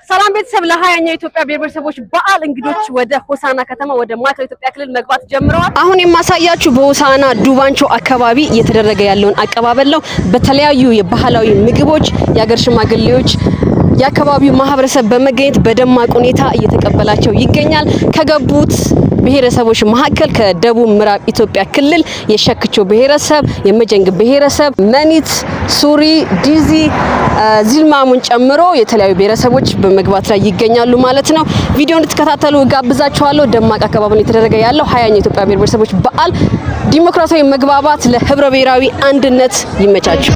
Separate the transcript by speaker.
Speaker 1: ሰላም ቤተሰብ ለሃያኛው ኢትዮጵያ ብሔረሰቦች በዓል እንግዶች ወደ ሆሳና ከተማ ወደ ማዕከላዊ ኢትዮጵያ ክልል መግባት ጀምረዋል። አሁን የማሳያችሁ በሆሳና ዱባንቾ አካባቢ እየተደረገ ያለውን አቀባበል ነው። በተለያዩ የባህላዊ ምግቦች የሀገር ሽማግሌዎች የአካባቢው ማህበረሰብ በመገኘት በደማቅ ሁኔታ እየተቀበላቸው ይገኛል። ከገቡት ብሔረሰቦች መካከል ከደቡብ ምዕራብ ኢትዮጵያ ክልል የሸክቾ ብሔረሰብ፣ የመጀንግ ብሔረሰብ፣ መኒት፣ ሱሪ፣ ዲዚ፣ ዚልማሙን ጨምሮ የተለያዩ ብሔረሰቦች በመግባት ላይ ይገኛሉ ማለት ነው። ቪዲዮ እንድትከታተሉ ጋብዛችኋለሁ። ደማቅ አቀባበል እየተደረገ ያለው ሃያኛው ኢትዮጵያ ብሔረሰቦች በዓል ዲሞክራሲያዊ መግባባት ለህብረ ብሔራዊ አንድነት ይመቻችሁ።